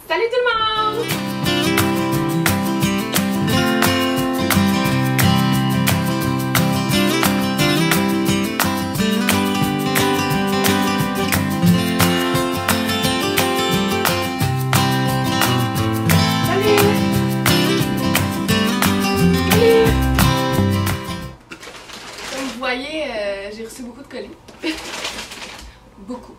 Salut tout le monde! J'ai reçu beaucoup de colis. Beaucoup.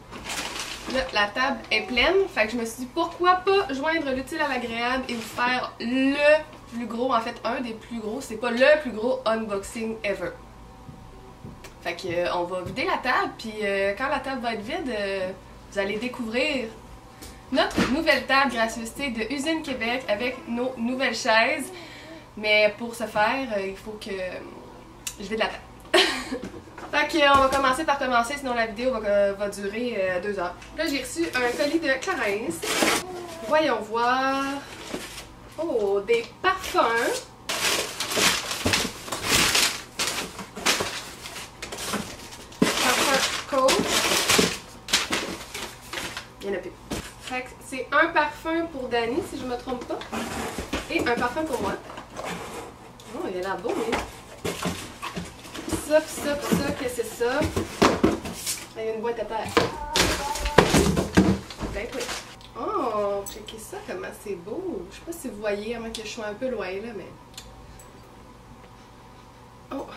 Là, la table est pleine, fait que je me suis dit pourquoi pas joindre l'utile à l'agréable et vous faire le plus gros, en fait un des plus gros, c'est pas le plus gros unboxing ever. Fait que on va vider la table, puis quand la table va être vide, vous allez découvrir notre nouvelle table gracieuseté de Usine Québec avec nos nouvelles chaises. Mais pour ce faire, il faut que je vide la table. Fait qu'on va commencer par commencer, sinon la vidéo va durer 2 heures. Là, j'ai reçu un colis de Clarins. Voyons voir. Oh, des parfums. Parfum Coach. Il y en a plus. Fait que c'est un parfum pour Dani, si je me trompe pas. Et un parfum pour moi. Oh, il a l'air beau, oui. Ça, qu'est-ce que c'est ça? Il y a une boîte à terre. Ben oui. Oh, checkez ça, comment c'est beau. Je sais pas si vous voyez, à moins que je sois un peu loin là, mais... Oh!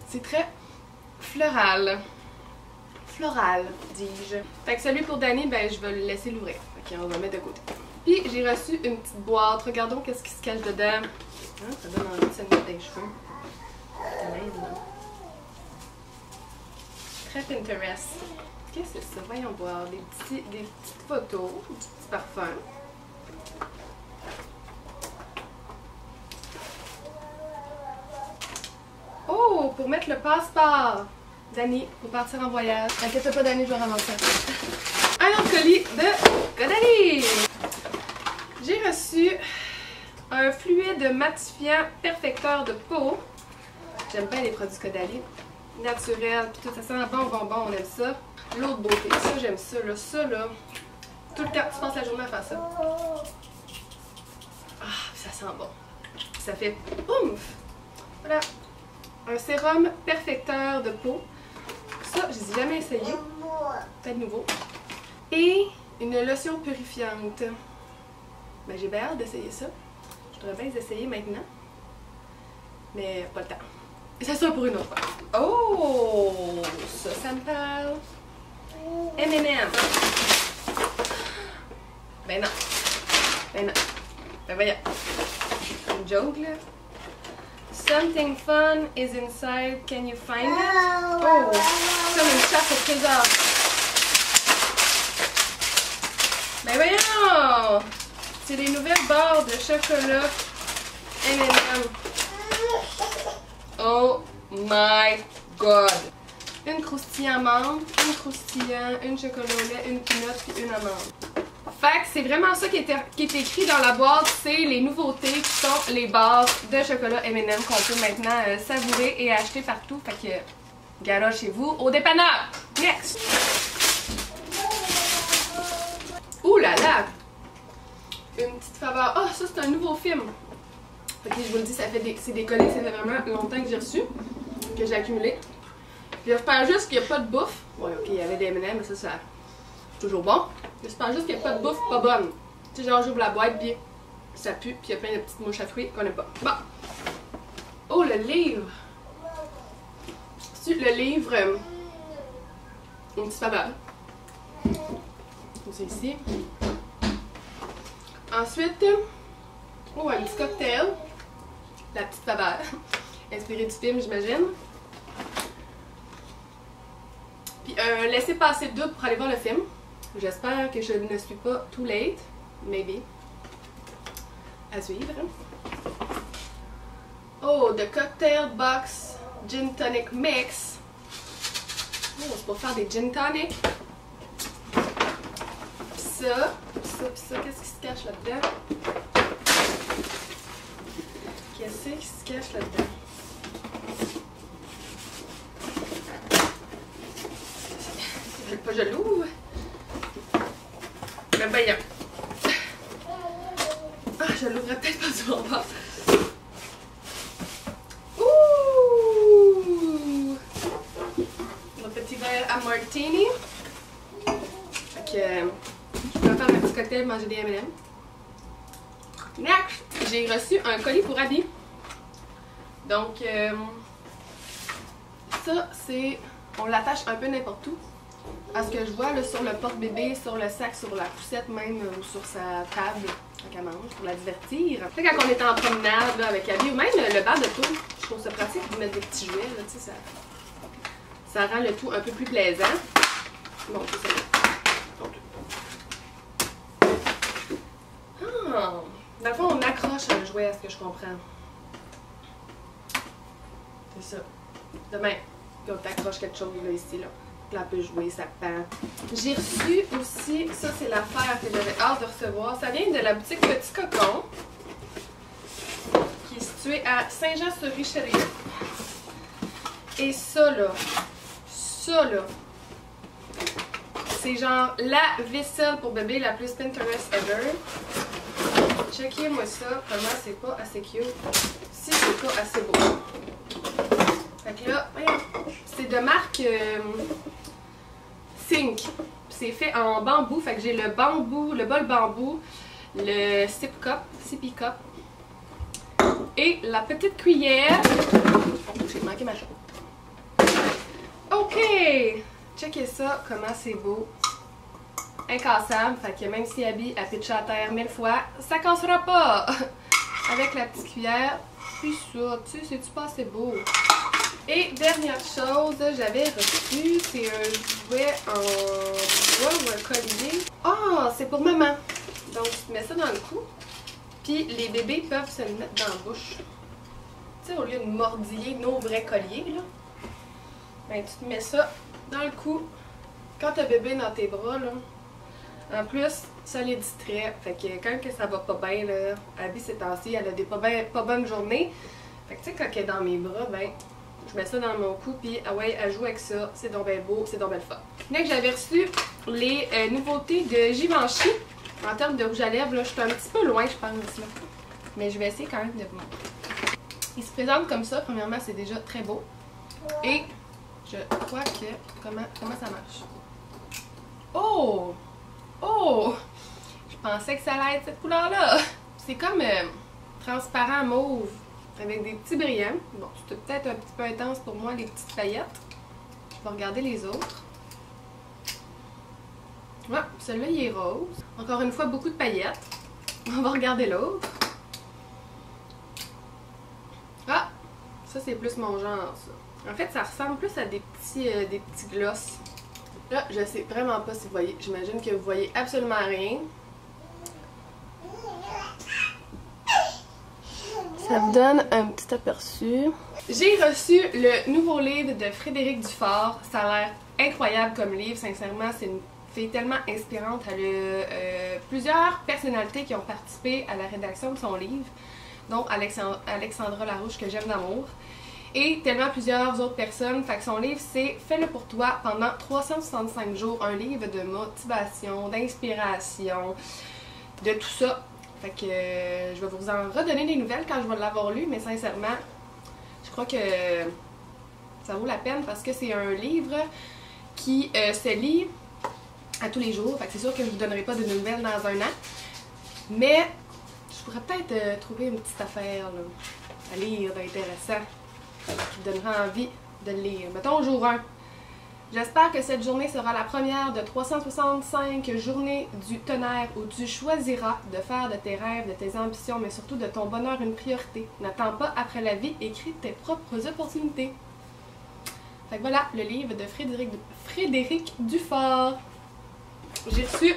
C'est très floral. Floral, dis-je. Fait que celui pour Dani, ben je vais le laisser l'ouvrir. Ok, on va le mettre de côté. Puis j'ai reçu une petite boîte. Regardons qu'est-ce qui se cache dedans. Hein, ça donne envie de se mettre des cheveux. Très Pinterest. Qu'est-ce que c'est ça? Voyons voir. Des petites photos, des petits parfums. Oh! Pour mettre le passeport. Dani, pour partir en voyage. T'inquiète pas, Dani, je vais ramasser ça. Un autre colis de Caudalie. J'ai reçu un fluide matifiant perfecteur de peau. J'aime bien les produits Caudalie. Naturel, puis tout ça sent bon, on aime ça. L'eau de beauté, ça j'aime ça, là. Ça, là, tout le temps, tu passes la journée à faire ça. Ah, ça sent bon. Ça fait ouf! Voilà. Un sérum perfecteur de peau. Ça, je les ai jamais essayé. Peut-être nouveau. Et une lotion purifiante. Ben, j'ai bien hâte d'essayer ça. Je devrais bien les essayer maintenant. Mais pas le temps. Et ça sera pour une autre fois. Oh! Ça me parle. M&M. Ben non. Ben non. Ben voyons. C'est une joke, là. Something fun is inside. Can you find it? Oh! Comme une chasse au trésor. Ben voyons! C'est les nouvelles barres de chocolat M&M. Oh my god! Une croustillant amande, une croustillant, une chocolat au lait, une peanut puis une amande. Fait que c'est vraiment ça qui est écrit dans la boîte, c'est les nouveautés qui sont les barres de chocolat M&M qu'on peut maintenant savourer et acheter partout. Fait que garage chez vous au dépanneur. Next! Ouh là là! Une petite faveur. Ah, ça c'est un nouveau film. Ok, je vous le dis, c'est des colis, ça fait vraiment longtemps que j'ai reçu, que j'ai accumulé. J'espère juste qu'il n'y a pas de bouffe. Ouais, ok, il y avait des M&M, mais ça c'est toujours bon. J'espère juste qu'il n'y a pas de bouffe pas bonne. Tu sais, genre j'ouvre la boîte, puis ça pue, puis il y a plein de petites mouches à fruits qu'on n'aime pas. Bon. Oh, le livre. C'est le livre. Une petite faveur. C'est ici. Ensuite, oh, un petit cocktail. La petite faveur. Inspiré du film, j'imagine. Puis un laissez-passer double pour aller voir le film. J'espère que je ne suis pas too late. Maybe. À suivre. Oh, the cocktail box gin tonic mix. Oh, c'est pour faire des gin tonic. Puis ça, qu'est-ce qui se cache là-dedans? Qu'est-ce qui se cache là-dedans? je l'ouvre. Mais voyons. Ah, je l'ouvrais peut-être pas du bon bord. Ouh! Mon petit verre à martini. Fait que je vais faire un petit cocktail, manger des M&M. Next! J'ai reçu un colis pour Abby. Donc, ça, c'est... On l'attache un peu n'importe où. À ce que je vois, là, sur le porte-bébé, sur le sac, sur la poussette même, ou sur sa table, quand elle mange, pour la divertir. Fait quand on est en promenade là, avec Abby, ou même le bar de tour, je trouve ça pratique de mettre des petits jouets, là, tu sais, ça rend le tout un peu plus plaisant. Bon, c'est ça. Ah! Dans le fond, on accroche un jouet, à ce que je comprends. C'est ça. Demain, puis on t'accroche quelque chose là, ici, là. Là, on peut jouer, ça pend. J'ai reçu aussi, ça c'est l'affaire que j'avais hâte de recevoir. Ça vient de la boutique Petit Cocon, qui est située à Saint-Jean-sur-Richelieu. Et ça là, c'est genre la vaisselle pour bébé la plus Pinterest ever. Checkez-moi ça, comment c'est pas assez cute. Si c'est pas assez beau. Fait que là, c'est de marque Think. C'est fait en bambou, fait que j'ai le bambou, le bol bambou, le sippy cup et la petite cuillère. Oh, j'ai manqué ma chose. Ok! Checkez ça, comment c'est beau. Incassable, fait que même si Abby a pitché à terre 1000 fois, ça cassera pas! Avec la petite cuillère, puis ça, tu sais, c'est-tu pas assez beau? Et dernière chose, j'avais reçu, c'est un jouet en bois ou un collier. Ah, c'est pour maman! Donc tu mets ça dans le cou, puis les bébés peuvent se le mettre dans la bouche. Tu sais, au lieu de mordiller nos vrais colliers, là, ben tu te mets ça dans le cou quand t'as bébé dans tes bras, là. En plus, ça les distrait. Fait que quand que ça va pas bien, là, Abby ces temps-ci, elle a des pas bonnes journées. Fait que tu sais, quand elle est dans mes bras, ben, je mets ça dans mon cou, puis ah ouais, elle joue avec ça. C'est donc bien beau, c'est donc bien le fun. Là, j'avais reçu les nouveautés de Givenchy. En termes de rouge à lèvres, là, je suis un petit peu loin, je pense, là. Mais je vais essayer quand même de vous montrer. Il se présente comme ça. Premièrement, c'est déjà très beau. Et je crois que... Comment ça marche? Oh! Oh! Je pensais que ça allait être cette couleur-là. C'est comme transparent mauve avec des petits brillants. Bon, c'était peut-être un petit peu intense pour moi, les petites paillettes. Je vais regarder les autres. Ouais, celui-là, il est rose. Encore une fois, beaucoup de paillettes. On va regarder l'autre. Ah! Ça, c'est plus mon genre, ça. En fait, ça ressemble plus à des petits gloss. Là, je sais vraiment pas si vous voyez. J'imagine que vous voyez absolument rien. Ça vous donne un petit aperçu. J'ai reçu le nouveau livre de Frédéric Dufort. Ça a l'air incroyable comme livre. Sincèrement, c'est une fille tellement inspirante. Elle a plusieurs personnalités qui ont participé à la rédaction de son livre, dont Alexandra Larouche, que j'aime d'amour. Et tellement plusieurs autres personnes. Fait que son livre, c'est Fais-le pour toi pendant 365 jours. Un livre de motivation, d'inspiration, de tout ça. Fait que je vais vous en redonner des nouvelles quand je vais l'avoir lu. Mais sincèrement, je crois que ça vaut la peine parce que c'est un livre qui se lit à tous les jours. Fait que c'est sûr que je ne vous donnerai pas de nouvelles dans un an. Mais je pourrais peut-être trouver une petite affaire là, à lire d'intéressant, qui donnera envie de le lire. Mettons jour 1. J'espère que cette journée sera la première de 365 journées du tonnerre où tu choisiras de faire de tes rêves, de tes ambitions, mais surtout de ton bonheur une priorité. N'attends pas après la vie et crée tes propres opportunités. Fait que voilà, le livre de Frédéric Dufort. J'ai reçu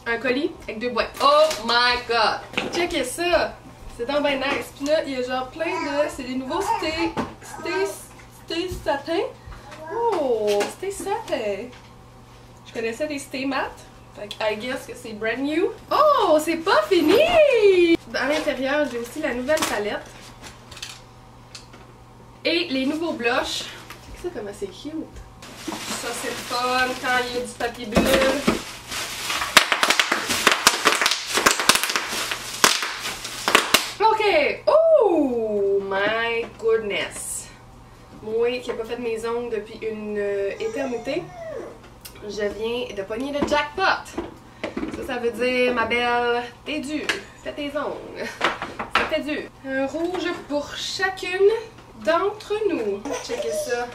un colis avec 2 boîtes. Oh my god! Checkez ça! C'est donc bien nice. Puis là, il y a genre plein de... C'est des nouveaux Stay Satin. Oh! Stay Satin. Je connaissais des Stay Matte. Fait que I guess que c'est brand new. Oh! C'est pas fini! À l'intérieur, j'ai aussi la nouvelle palette. Et les nouveaux blushs. C'est ça comment c'est cute. Ça, c'est le fun quand il y a du papier bulle. OK! Oh my goodness! Moi qui n'ai pas fait mes ongles depuis une éternité, je viens de pogner le jackpot! Ça veut dire, ma belle, t'es due. Fais tes ongles. C'était dur. Un rouge pour chacune d'entre nous. Checkez ça.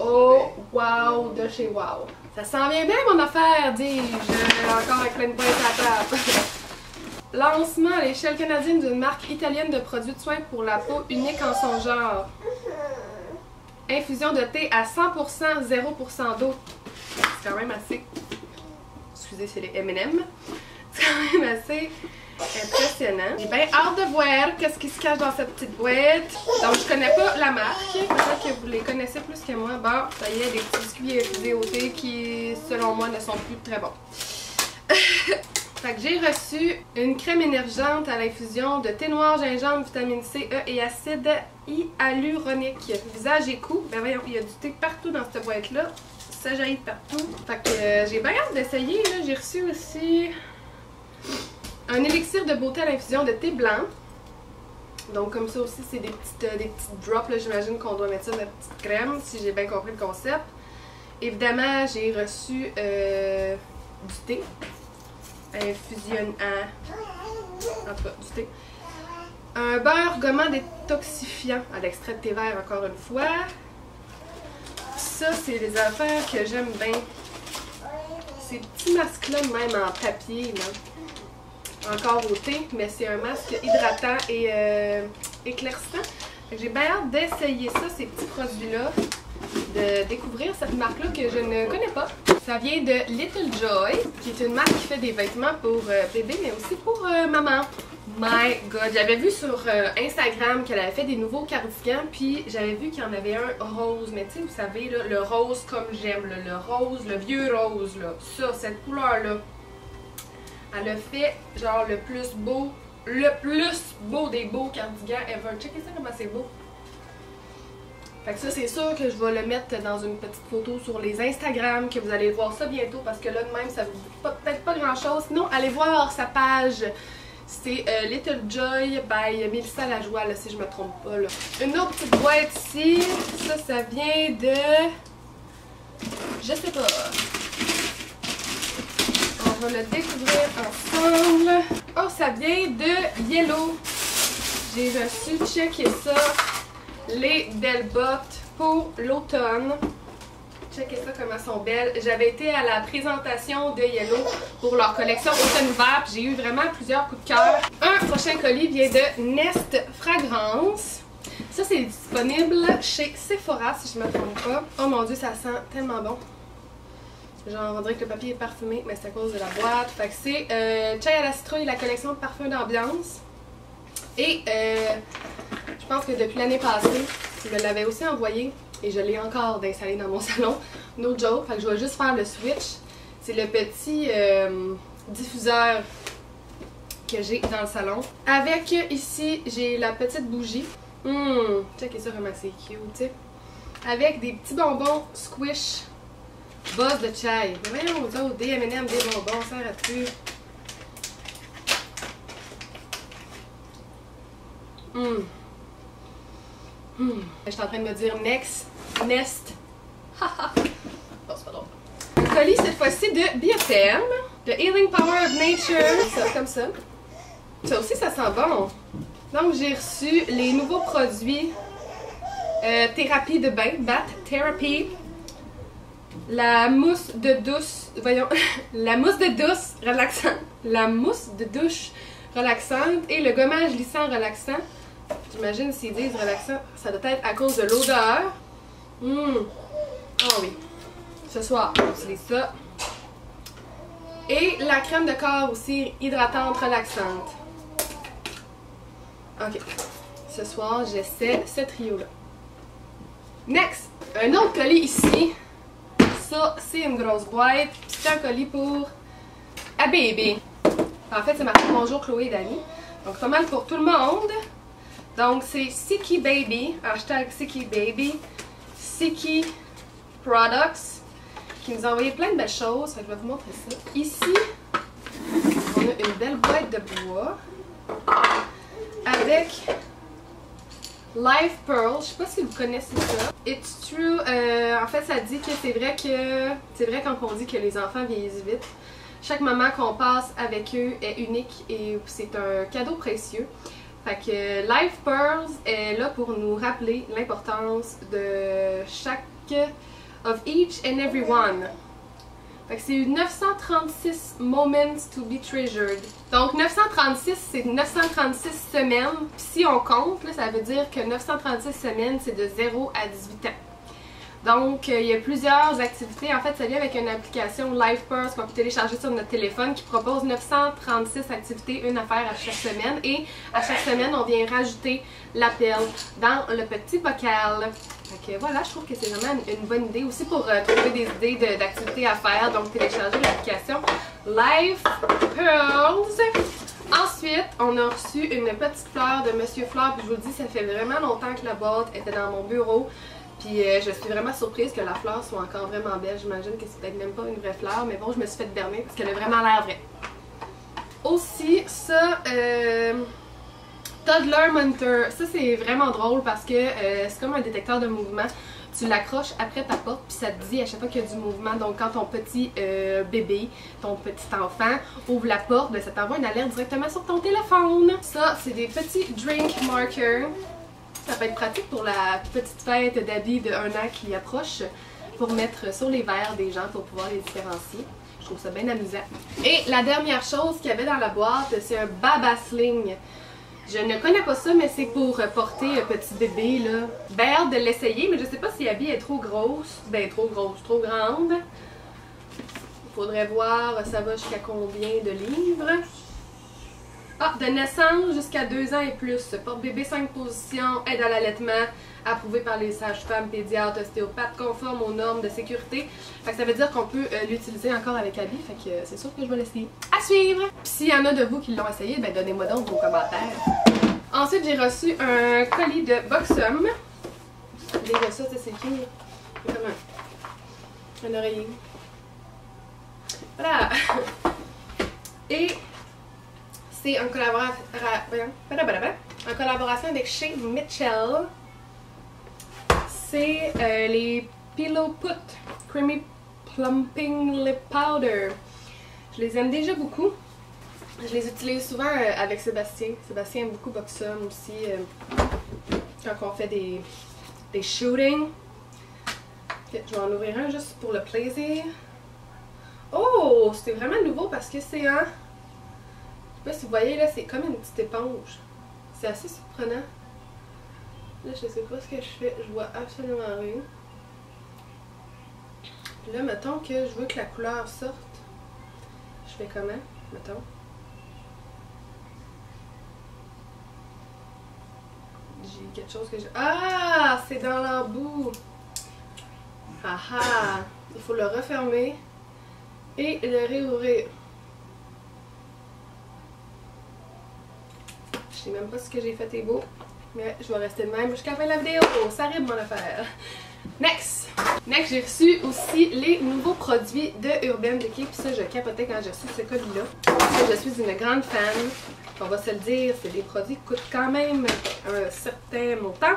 Oh, wow, de chez wow. Ça s'en vient bien, mon affaire, dis-je. Encore avec plein de boîtes à la table. Lancement à l'échelle canadienne d'une marque italienne de produits de soins pour la peau unique en son genre. Infusion de thé à 100%, 0% d'eau. C'est quand même assez... Excusez, c'est les M&M. C'est quand même assez impressionnant. J'ai bien hâte de voir qu'est-ce qui se cache dans cette petite boîte. Donc, je connais pas la marque. Peut-être que vous les connaissez plus que moi. Bon, ça y est, des petits biscuits infusés au thé qui, selon moi, ne sont plus très bons. Fait que j'ai reçu une crème énergisante à l'infusion de thé noir, gingembre, vitamine C, E et acide hyaluronique. Visage et cou. Ben voyons, il y a du thé partout dans cette boîte-là. Ça jaillit partout. Fait que j'ai bien hâte d'essayer. J'ai reçu aussi un élixir de beauté à l'infusion de thé blanc. Donc comme ça aussi, c'est des petites drops. J'imagine qu'on doit mettre ça dans la petite crème, si j'ai bien compris le concept. Évidemment, j'ai reçu du thé. Infusion en tout cas, du thé. Un beurre gommant détoxifiant à l'extrait de thé vert, encore une fois. Ça, c'est des affaires que j'aime bien. Ces petits masques-là, même en papier, là. Encore au thé, mais c'est un masque hydratant et éclaircissant. J'ai bien hâte d'essayer ça, ces petits produits-là. De découvrir cette marque-là que je ne connais pas. Ça vient de Little Joy, qui est une marque qui fait des vêtements pour bébé, mais aussi pour maman. My God! J'avais vu sur Instagram qu'elle avait fait des nouveaux cardigans, puis j'avais vu qu'il y en avait un rose. Mais tu sais, vous savez, là, le rose comme j'aime, le rose, le vieux rose, là. Ça, cette couleur-là. Elle a fait, genre, le plus beau des beaux cardigans ever. Checkez ça comment c'est beau. Fait que ça, c'est sûr que je vais le mettre dans une petite photo sur les Instagram, que vous allez voir ça bientôt, parce que là, de même, ça vous dit peut-être pas grand-chose. Sinon, allez voir sa page. C'est Little Joy by Mélissa Lajoie, là, si je me trompe pas. Là. Une autre petite boîte ici. Ça vient de... Je sais pas. On va le découvrir ensemble. Oh, ça vient de Yellow. J'ai reçu, checker ça. Les belles bottes pour l'automne. Checkez ça comment elles sont belles. J'avais été à la présentation de Yellow pour leur collection automne-hiver. J'ai eu vraiment plusieurs coups de cœur. Un prochain colis vient de Nest Fragrance. Ça, c'est disponible chez Sephora, si je ne me trompe pas. Oh mon dieu, ça sent tellement bon. Genre, on dirait que le papier est parfumé, mais c'est à cause de la boîte. Fait que c'est Chai à la citrouille, la collection de parfums d'ambiance. Et je pense que depuis l'année passée, je me l'avais aussi envoyé et je l'ai encore d'installer dans mon salon. No joke, fait que je vais juste faire le switch. C'est le petit diffuseur que j'ai dans le salon. Avec ici, j'ai la petite bougie. Checkez ça comment c'est cute, tu sais. Avec des petits bonbons squish boss de chai. Mais voyons, aux autres, des M&M, des bonbons, ça arrête-tu. Je suis en train de me dire Nest. Haha. Bon, c'est pas drôle. Un colis cette fois-ci de Biotherm, de Healing Power of Nature. Ça, comme ça. Ça aussi, ça sent bon. Donc, j'ai reçu les nouveaux produits thérapie de bain, Bath Therapy. La mousse de douce, voyons, la mousse de douce relaxante. La mousse de douche relaxante et le gommage lissant relaxant. J'imagine s'ils disent relaxant, ça doit être à cause de l'odeur. Ah oui. Ce soir, on utilise ça. Et la crème de corps aussi, hydratante, relaxante. Ok. Ce soir, j'essaie ce trio-là. Next! Un autre colis ici. Ça, c'est une grosse boîte. C'est un colis pour A Baby. En fait, c'est marqué Bonjour Chloé et Dani. Donc, pas mal pour tout le monde. Donc, c'est Sicky Baby. Hashtag Sicky Baby. Siki Products qui nous a envoyé plein de belles choses. Fait que je vais vous montrer ça. Ici, on a une belle boîte de bois avec Live Pearl. Je sais pas si vous connaissez ça. It's true. En fait, ça dit que c'est vrai quand on dit que les enfants vieillissent vite. Chaque moment qu'on passe avec eux est unique et c'est un cadeau précieux. Fait que Live Pearls est là pour nous rappeler l'importance de chaque of each and every one. Fait que c'est 936 moments to be treasured. Donc 936, c'est 936 semaines. Puis si on compte, là, ça veut dire que 936 semaines, c'est de 0 à 18 ans. Donc, il y a plusieurs activités. En fait, ça vient avec une application Live Pearls qu'on peut télécharger sur notre téléphone qui propose 936 activités, une à faire à chaque semaine. Et à chaque semaine, on vient rajouter l'appel dans le petit bocal. Donc voilà, je trouve que c'est vraiment une bonne idée aussi pour trouver des idées d'activités à faire. Donc, télécharger l'application Live Pearls. Ensuite, on a reçu une petite fleur de Monsieur Fleur. Puis je vous le dis, ça fait vraiment longtemps que la boîte était dans mon bureau. Puis je suis vraiment surprise que la fleur soit encore vraiment belle. J'imagine que c'est peut-être même pas une vraie fleur, mais bon, je me suis fait berner parce qu'elle a vraiment l'air vraie. Aussi, ça, Toddler Munter. Ça, c'est vraiment drôle parce que c'est comme un détecteur de mouvement. Tu l'accroches après ta porte, puis ça te dit à chaque fois qu'il y a du mouvement. Donc, quand ton petit bébé, ton petit enfant ouvre la porte, ben, ça t'envoie une alerte directement sur ton téléphone. Ça, c'est des petits drink markers. Ça peut être pratique pour la petite fête d'Abby de 1 an qui approche pour mettre sur les verres des gens pour pouvoir les différencier. Je trouve ça bien amusant. Et la dernière chose qu'il y avait dans la boîte, c'est un Baba Sling. Je ne connais pas ça, mais c'est pour porter un petit bébé, là. Ben hâte de l'essayer, mais je sais pas si Abby est trop grosse. Ben trop grosse, trop grande. Il faudrait voir, ça va jusqu'à combien de livres. Ah, de naissance jusqu'à 2 ans et plus. Porte-bébé 5 positions, aide à l'allaitement, approuvé par les sages-femmes, pédiatres, ostéopathes, conforme aux normes de sécurité. Fait que ça veut dire qu'on peut l'utiliser encore avec Abby, fait que c'est sûr que je vais l'essayer. À suivre! Puis s'il y en a de vous qui l'ont essayé, ben donnez-moi donc vos commentaires. Ensuite, j'ai reçu un colis de Buxom. Déjà ça, c'est qui? C'est comme un oreiller. Voilà! Et c'est en collaboration avec Chez Mitchell. C'est les Pillow Put Creamy Plumping Lip Powder. Je les aime déjà beaucoup. Je les utilise souvent avec Sébastien. Sébastien aime beaucoup Buxom aussi quand on fait des shootings. Okay, je vais en ouvrir un juste pour le plaisir. Oh! C'est vraiment nouveau parce que c'est un... Je sais pas si vous voyez, là, c'est comme une petite éponge. C'est assez surprenant. Là, je sais pas ce que je fais. Je vois absolument rien. Puis là, mettons que je veux que la couleur sorte. Je fais comment? Mettons. J'ai quelque chose que je... Ah! C'est dans l'embout! Ah ah! Il faut le refermer et le réouvrir. Je sais même pas ce que j'ai fait est beau, mais je vais rester de même jusqu'à la fin de la vidéo. Ça rime mon affaire. Next! Next, j'ai reçu aussi les nouveaux produits de Urban Decay. Puis ça, je capotais quand j'ai reçu ce colis-là. Je suis une grande fan. On va se le dire, c'est des produits qui coûtent quand même un certain montant.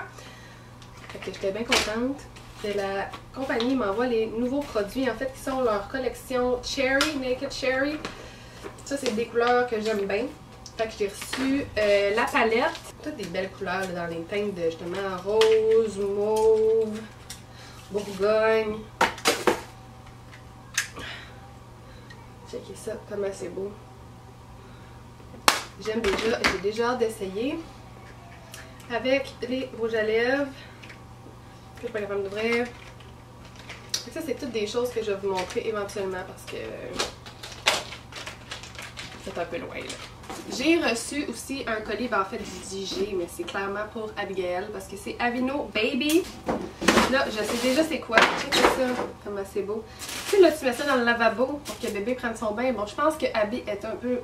Fait que j'étais bien contente. Et la compagnie m'envoie les nouveaux produits, en fait, qui sont leur collection Cherry, Naked Cherry. Ça, c'est des couleurs que j'aime bien. Fait que j'ai reçu la palette. Toutes des belles couleurs là, dans les teintes de justement rose, mauve, bourgogne. Checkez ça, comment c'est beau. J'aime déjà, j'ai déjà hâte d'essayer. Avec les rouges à lèvres. Que je suis pas capable d'ouvrir. Ça, c'est toutes des choses que je vais vous montrer éventuellement parce que c'est un peu loin là. J'ai reçu aussi un colis, ben en fait du DJ, mais c'est clairement pour Abigail parce que c'est Aveeno Baby. Là, je sais déjà c'est quoi. Checkez ça, comment c'est beau. Tu sais, là, tu mets ça dans le lavabo pour que bébé prenne son bain. Bon, je pense que Abby est un peu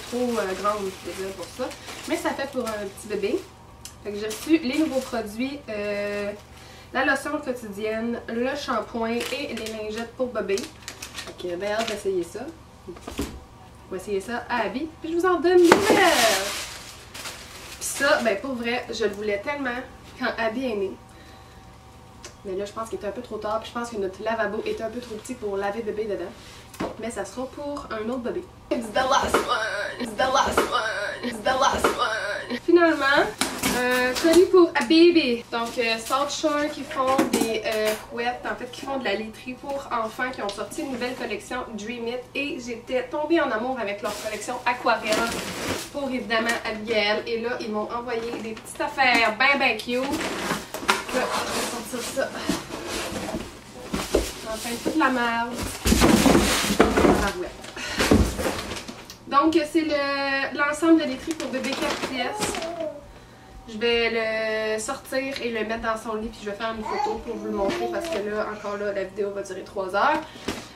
trop grande déjà pour ça. Mais ça fait pour un petit bébé. Fait que j'ai reçu les nouveaux produits la lotion quotidienne, le shampoing et les lingettes pour bébé. Fait que ben hâte d'essayer ça. On va essayer ça à Abby, puis je vous en donne une nouvelle! Puis ça, ben pour vrai, je le voulais tellement quand Abby est née. Mais là, je pense qu'il est un peu trop tard, puis je pense que notre lavabo est un peu trop petit pour laver bébé dedans. Mais ça sera pour un autre bébé. It's the last one! It's the last one! It's the last one! Finalement, colis pour Abby. Donc, South Shore qui font des couettes, en fait, qui font de la literie pour enfants, qui ont sorti une nouvelle collection Dream It. Et j'étais tombée en amour avec leur collection Aquarelle pour évidemment Abigail. Et là, ils m'ont envoyé des petites affaires ben cute. Là, je vais sortir ça. Enfin, toute la merde. Donc, c'est l'ensemble de literie pour bébé 4 pièces. Je vais le sortir et le mettre dans son lit, puis je vais faire une photo pour vous le montrer parce que là, encore là, la vidéo va durer 3 heures.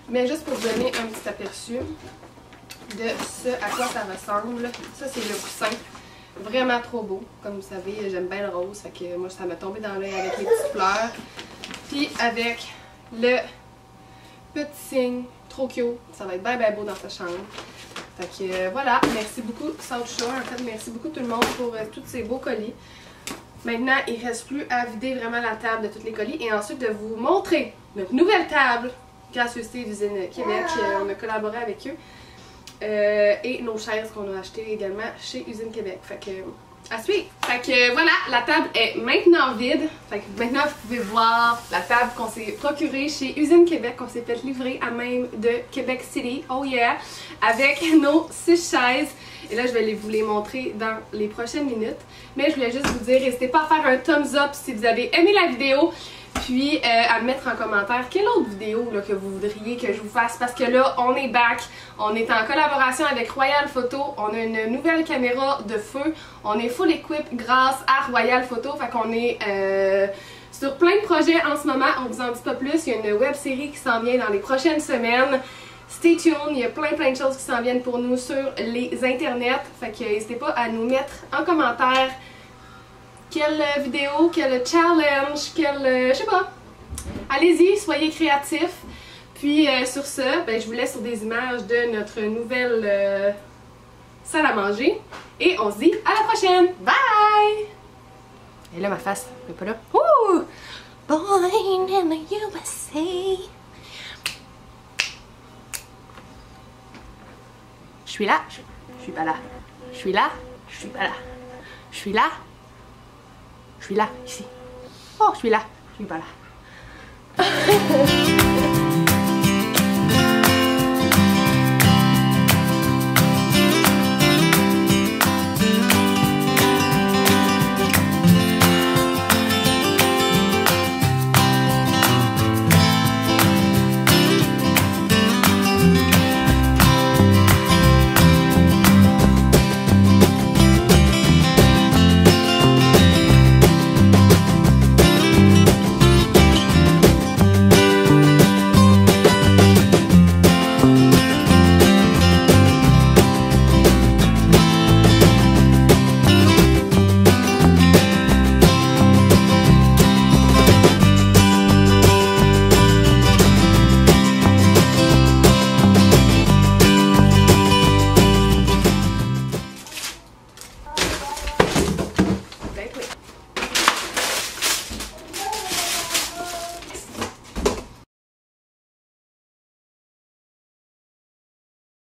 Mais juste pour vous donner un petit aperçu de ce à quoi ça ressemble. Ça, c'est le coussin. Vraiment trop beau. Comme vous savez, j'aime bien le rose, fait que moi, ça m'a tombé dans l'œil avec les petites fleurs. Puis avec le petit signe, trop cute. Ça va être bien beau dans sa chambre. Fait que voilà, merci beaucoup South Shore, en fait merci beaucoup tout le monde pour tous ces beaux colis. Maintenant, il ne reste plus à vider vraiment la table de tous les colis et ensuite de vous montrer notre nouvelle table, gracieuseté d'Usine Québec, on a collaboré avec eux. Et nos chaises qu'on a achetées également chez Usine Québec. Fait que, à suivre! Fait que voilà, la table est maintenant vide. Fait que maintenant vous pouvez voir la table qu'on s'est procurée chez Usine Québec, qu'on s'est fait livrer à même de Québec City, oh yeah! Avec nos 6 chaises. Et là je vais vous les montrer dans les prochaines minutes. Mais je voulais juste vous dire, n'hésitez pas à faire un thumbs up si vous avez aimé la vidéo. Puis à me mettre en commentaire quelle autre vidéo là, que vous voudriez que je vous fasse. Parce que là, on est back. On est en collaboration avec Royal Photo. On a une nouvelle caméra de feu. On est full equip grâce à Royal Photo. Fait qu'on est sur plein de projets en ce moment. On vous en dit pas plus. Il y a une web série qui s'en vient dans les prochaines semaines. Stay tuned. Il y a plein de choses qui s'en viennent pour nous sur les internets. Fait que n'hésitez pas à nous mettre en commentaire quelle vidéo, quel challenge, je sais pas. Allez-y, soyez créatifs. Puis sur ce, ben, je vous laisse sur des images de notre nouvelle salle à manger. Et on se dit à la prochaine. Bye! Et là, ma face, elle est pas là. Ouh! Born in the USA. Je suis là, je suis pas là. Je suis là, je suis pas là. Je suis là. Je suis là, ici. Oh, je suis là, je suis pas là.